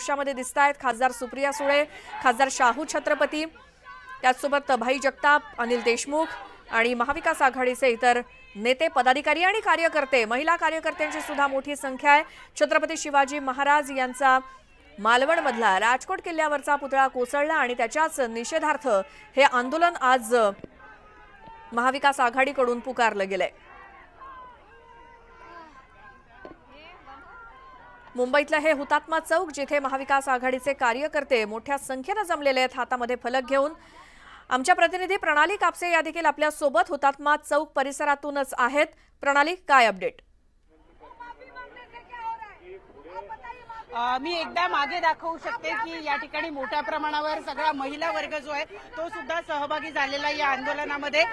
दृश्यामध्ये दिसतायत खासदार सुप्रिया सुळे, खासदार शाहू छत्रपती, त्याचसोबत भाई जगताप, अनिल देशमुख आणि महाविकास आघाडीचे इतर नेते, पदाधिकारी आणि कार्यकर्ते, महिला कार्यकर्त्यांची सुद्धा मोठी संख्या आहे। छत्रपती शिवाजी महाराज यांचा मालवणमधला राजकोट किल्ल्यावरचा पुतळा कोसळला आणि त्याच्याच निषेधार्थ हे आंदोलन आज महाविकास आघाडीकडून पुकारलं गेलंय। मुंबईतलं हे हुतात्मा चौक, जिथे महाविकास आघाडीचे कार्यकर्ते मोठ्या संख्येने जमलेले आहेत हातामध्ये फलक घेऊन। आमच्या प्रतिनिधी प्रणाली कापसे या देखील आपल्या सोबत हुतात्मा चौक परिसरातूनच आहेत। प्रणाली, काय अपडेट? मी एकदा मागे दाखवू शकते की या ठिकाणी मोठ्या प्रमाणावर सगळा महिला वर्ग जो आहे तो सुद्धा सहभागी झालेला या आंदोलनामध्ये।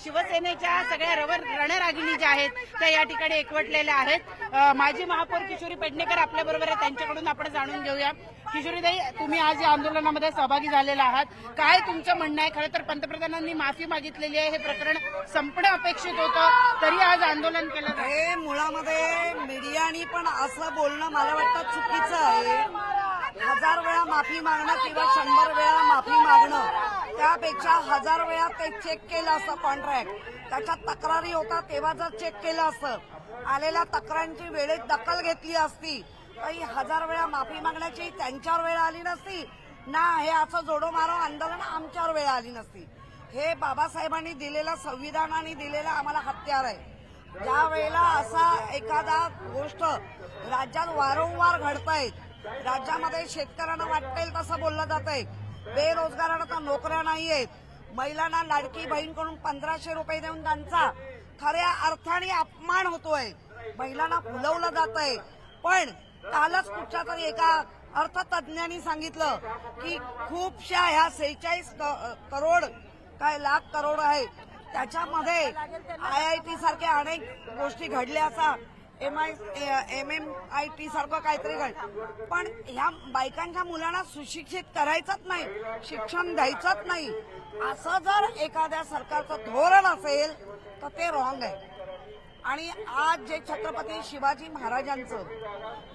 शिवसेनेच्या सगळ्या रणरागिणी ज्या आहेत त्या या ठिकाणी एकवटलेल्या आहेत। माजी महापौर किशोरी पेडणेकर आपल्या बरोबर आहे, त्यांच्याकडून आपण जाणून घेऊया। किशोरीताई, तुम्ही आज या आंदोलनामध्ये सहभागी झालेला आहात, काय तुमचं म्हणणं आहे? खरं तर पंतप्रधानांनी माफी मागितलेली आहे, हे प्रकरण संपणं अपेक्षित होतं, तरी आज आंदोलन केलं जातं। हे मुळामध्ये मीडियानी पण असं बोलणं मला वाटतं चुकीचं आहे। 1000 वेळा माफी मागणं किंवा 100 वेळा माफी मागणं, त्यापेक्षा 1000 वेळा ते चेक केलं असतं कॉन्ट्रॅक्ट, त्याच्यात तक्रारी होता तेव्हा जर चेक केलं असतं, आलेल्या तक्रारींची वेळेत दखल घेतली असती, काही 1000 वेळा माफी मागण्याची त्यांच्यावर वेळ आली नसती ना, हे असं जोडो मारो आंदोलन आमच्यावर वेळ आली नसती। हे बाबासाहेबांनी दिलेलं, संविधानाने दिलेलं आम्हाला हत्यार आहे। ज्या वेळेला असा एखादा गोष्ट राज्यात वारंवार घडतायत, राज्यामध्ये शेतकऱ्यांना वाटेल तसं बोललं जातंय, बेरोजगारांना तर नोकऱ्या नाहीयेत, महिलांना लाडकी बहीणकडून 1500 रुपये देऊन त्यांचा खऱ्या अर्थाने अपमान होतोय, महिलांना फुलवलं जातंय। पण कालच कुठच्या तरी एका अर्थतज्ञांनी सांगितलं की खूपशा ह्या 46 करोड काय लाख करोड आहे, त्याच्यामध्ये IIT सारख्या अनेक गोष्टी घडल्या, असा MMIT सारखं काहीतरी घड, पण ह्या बायकांच्या मुलांना सुशिक्षित करायचंच नाही, शिक्षण द्यायचंच नाही, असं जर एखाद्या सरकारचं धोरण असेल तर ते रॉंग आहे। आणि आज जे छत्रपती शिवाजी महाराजांचं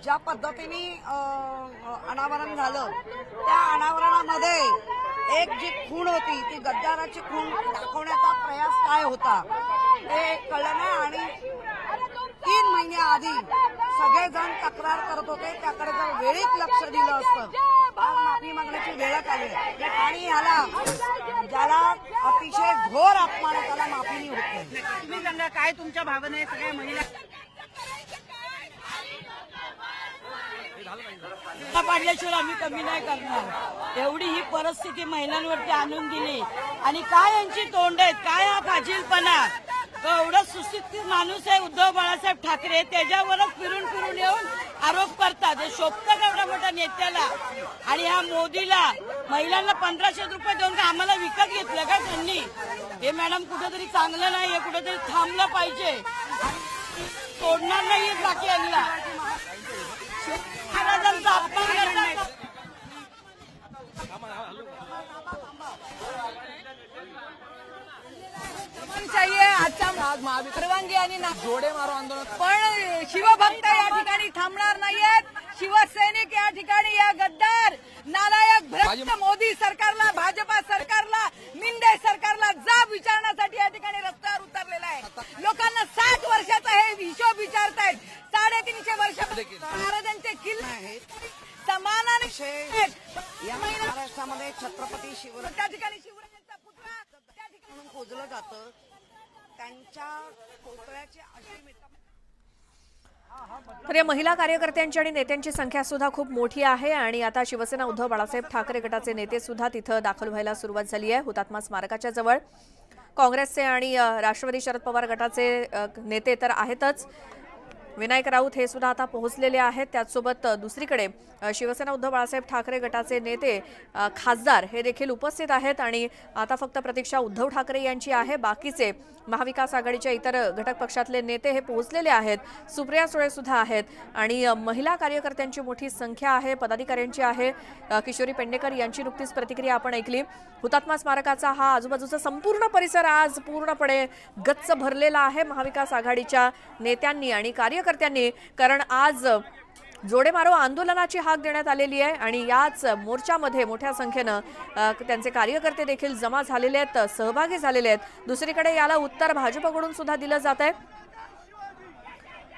ज्या पद्धतीने अनावरण झालं, त्या अनावरणामध्ये एक जी खूण होती, ती गद्दाराची खूण दाखवण्याचा प्रयास काय होता ते कळलं नाही। आणि 3 महिन्याआधी सगळेजण तक्रार करत होते, त्याकडे जर वेळीच लक्ष दिलं असतं आज माफी मागण्याची वेळ आली। आणि ज्याला अतिशय घोर अपमान आहे त्याला माफी होत नाही। तुम्ही सांगा, काय तुमच्या भावना आहे सगळ्या महिला? पाडल्याशिवाय आम्ही कमी नाही करणार। एवढी ही परिस्थिती महिलांवरती आणून दिली आणि काय यांची तोंड आहेत, काय हा फाजीलपणा, एवढा सुशिक्षित माणूस आहे उद्धव बाळासाहेब ठाकरे, त्याच्यावरच फिरून फिरून येऊन आरोप करतात। हे शोभतं का एवढ्या मोठ्या नेत्याला? आणि ह्या मोदीला महिलांना 1500 रुपये देऊन का आम्हाला विकत घेतलं का त्यांनी? हे मॅडम कुठेतरी चांगलं नाही, हे कुठेतरी थांबलं पाहिजे, सोडणार नाही बाकी यांना। महाराजांचा अपमान करतात। आजच्या परवानगी आणि जोडे मारो आंदोलन, पण शिवभक्त या ठिकाणी थांबणार नाहीयेत। शिवसैनिक या ठिकाणी या गद्दार नालायक भ्रष्ट मोदी सरकारला, भाजपा सरकारला, मिंदे सरकारला जाब विचारण्यासाठी या ठिकाणी रस्त्यावर उतरलेला आहे। लोकांना 60 वर्षाचा हे हिशोब विचारतायत, 350 वर्षामध्ये महाराजांचे किल्ले आहेत समानाने या महाराष्ट्रामध्ये छत्रपती शिवराज त्या ठिकाणी शिवरायांचा पुतळा त्या ठिकाणी खोदलं जातं, त्यांच्या पुतळ्याची अशी तर या महिला कार्यकर्त्यांची आणि नेत्यांची संख्या सुद्धा खूप मोठी आहे आणि आता शिवसेना उद्धव बाळासाहेब ठाकरे गटाचे नेते सुद्धा तिथं दाखल व्हायला सुरुवात झाली आहे। हुतात्मा स्मारकाच्या जवळ काँग्रेसचे आणि राष्ट्रवादी शरद पवार गटाचे नेते तर आहेतच, विनायक राऊत हे सुद्धा आता पोहोचलेले आहेत। त्याचसोबत दुसरीकडे शिवसेना उद्धव बाळासाहेब ठाकरे गटाचे नेते, खासदार हे देखील उपस्थित आहेत आणि आता फक्त प्रतीक्षा उद्धव ठाकरे यांची आहे। बाकीचे महाविकास आघाडीच्या इतर घटक पक्षातले नेते हे पोहोचलेले आहेत, सुप्रिया सुळे सुद्धा आहेत आणि महिला कार्यकर्त्यांची मोठी संख्या आहे, पदाधिकाऱ्यांची आहे। किशोरी पेडणेकर यांची नुकतीच प्रतिक्रिया आपण ऐकली। हुतात्मा स्मारकाचा हा आजूबाजूचा संपूर्ण परिसर आज पूर्णपणे गच्च भरलेला आहे महाविकास आघाडीच्या नेत्यांनी आणि कार्यकर्त्यांनी, कारण आज जोडे मारो आंदोलनाची हाक देण्यात आलेली आहे आणि याच मोर्चामध्ये मोठ्या संख्येनं त्यांचे कार्यकर्ते देखील जमा झालेले आहेत, सहभागी झालेले आहेत। दुसरीकडे याला उत्तर भाजपकडून सुद्धा दिलं जात आहे।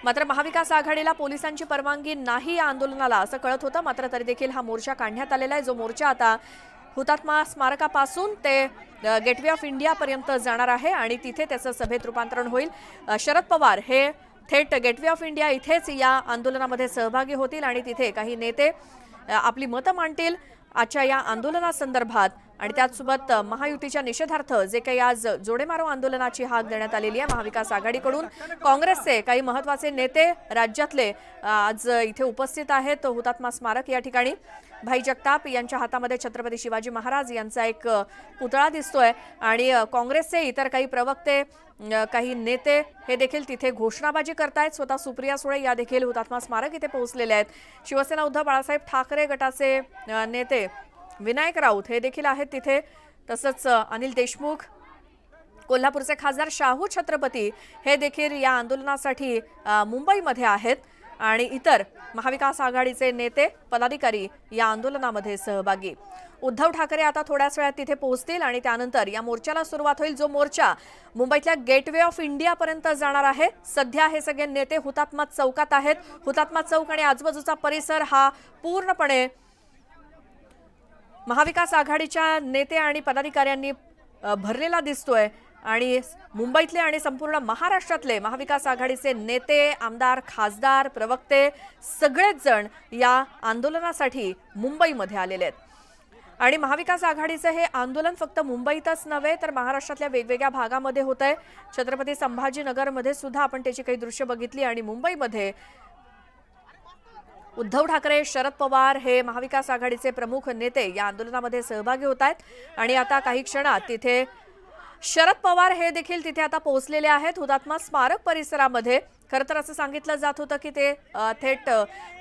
मात्र महाविकास आघाडीला पोलिसांची परवानगी नाही या आंदोलनाला असं कळत होतं, मात्र तरी देखील हा मोर्चा काढण्यात आलेला आहे, जो मोर्चा आता हुतात्मा स्मारकापासून ते गेटवे ऑफ इंडिया पर्यंत जाणार आहे आणि तिथे त्याचं सभेत रूपांतरण होईल। शरद पवार हे थेट गेटवे ऑफ इंडिया इथेच या आंदोलनामध्ये सहभागी होतील आणि तिथे काही नेते आपली मतं मांडतील आजच्या या आंदोलनासंदर्भात आणि त्याचसोबत महायुतीच्या निषेधार्थ जे काही आज जोडे मारो आंदोलनाची हाक देण्यात आलेली आहे महाविकास आघाडीकडून। काँग्रेसचे काही महत्त्वाचे नेते राज्यातले आज इथे उपस्थित आहेत हुतात्मा स्मारक या ठिकाणी। भाई जगताप यांच्या हातामध्ये छत्रपती शिवाजी महाराज यांचा एक पुतळा दिसतोय आणि काँग्रेसचे इतर काही प्रवक्ते काही नेते हे देखील तिथे घोषणाबाजी करतायत। स्वतः सुप्रिया सुळे या देखील हुतात्मा स्मारक इथे पोहोचलेले आहेत। शिवसेना उद्धव बाळासाहेब ठाकरे गटाचे नेते विनायक राऊत हे देखील आहेत तिथे, तसंच अनिल देशमुख, कोल्हापूरचे खासदार शाहू छत्रपती हे देखील या आंदोलनासाठी मुंबईमध्ये आहेत आणि इतर महाविकास आघाडीचे नेते पदाधिकारी या आंदोलनामध्ये सहभागी। उद्धव ठाकरे आता थोड्याच वेळात तिथे पोहोचतील आणि त्यानंतर या मोर्चाला सुरुवात होईल, जो मोर्चा मुंबईतल्या गेटवे ऑफ इंडिया पर्यंत जाणार आहे। सध्या हे सगळे नेते हुतात्मा चौकात आहेत। हुतात्मा चौक आणि आजूबाजूचा परिसर हा पूर्णपणे महाविकास आघाडीच्या नेते आणि पदाधिकाऱ्यांनी भरलेला दिसतोय आणि मुंबईतले आणि संपूर्ण महाराष्ट्रातले महाविकास आघाडीचे नेते, आमदार, खासदार, प्रवक्ते सगळेच जण या आंदोलनासाठी मुंबईमध्ये आलेले आहेत। आणि महाविकास आघाडीचे हे आंदोलन फक्त मुंबईतच नव्हे तर महाराष्ट्रातल्या वेगवेगळ्या भागामध्ये होतंय। छत्रपती संभाजीनगरमध्ये सुद्धा आपण त्याची काही दृश्य बघितली आणि मुंबईमध्ये उद्धव ठाकरे, शरद पवार हे महाविकास आघाडीचे प्रमुख नेते या आंदोलनामध्ये सहभागी होत आहेत आणि आता काही क्षणात तिथे शरद पवार हे देखील तिथे आता पोहोचलेले आहेत हुतात्मा स्मारक परिसरामध्ये। खरं तर असं सांगितलं जात होतं की ते थेट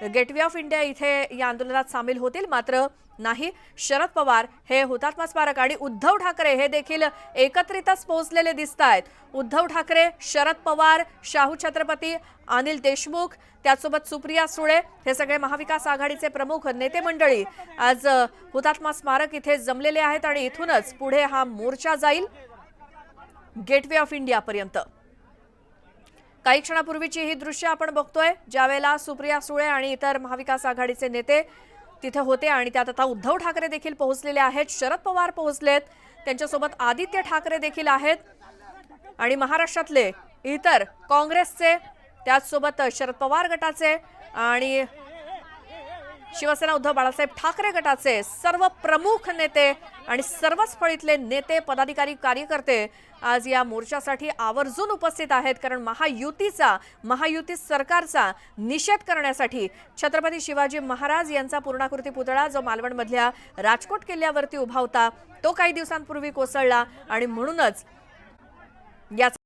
गेटवे ऑफ इंडिया इथे या आंदोलनात सामील होतील, मात्र नाही। शरद पवार हे हुतात्मा स्मारक आणि उद्धव ठाकरे हे देखील एकत्रितच पोहोचलेले दिसत आहेत। उद्धव ठाकरे, शरद पवार, शाहू छत्रपती, अनिल देशमुख, त्यासोबत सुप्रिया सुळे हे सगळे महाविकास आघाडीचे प्रमुख नेते मंडळी आज हुतात्मा स्मारक इथे जमलेले आहेत आणि इथूनच पुढे हा मोर्चा जाईल गेटवे ऑफ इंडिया पर्यंत। काही क्षणापूर्वीची ही दृश्य आपण बघतोय, ज्यावेळेला सुप्रिया सुळे आणि इतर महाविकास आघाडीचे नेते तिथे होते आणि त्यात आता उद्धव ठाकरे देखील पोहोचलेले आहेत, शरद पवार पोहोचलेत, त्यांच्यासोबत आदित्य ठाकरे देखील आहेत आणि महाराष्ट्रातले इतर काँग्रेसचे, त्याचसोबत शरद पवार गटाचे आणि शिवसेना उद्धव बाळासाहेब ठाकरे गटाचे सर्व प्रमुख नेते आणि सर्वच फळीतले नेते, पदाधिकारी, कार्यकर्ते आज या मोर्चासाठी आवर्जून उपस्थित आहेत, कारण महायुती सरकारचा निषेध करण्यासाठी छत्रपती शिवाजी महाराज यांचा पूर्णाकृती पुतळा जो मालवणमधल्या राजकोट किल्ल्यावरती उभा होता तो काही दिवसांपूर्वी कोसळला आणि म्हणूनच या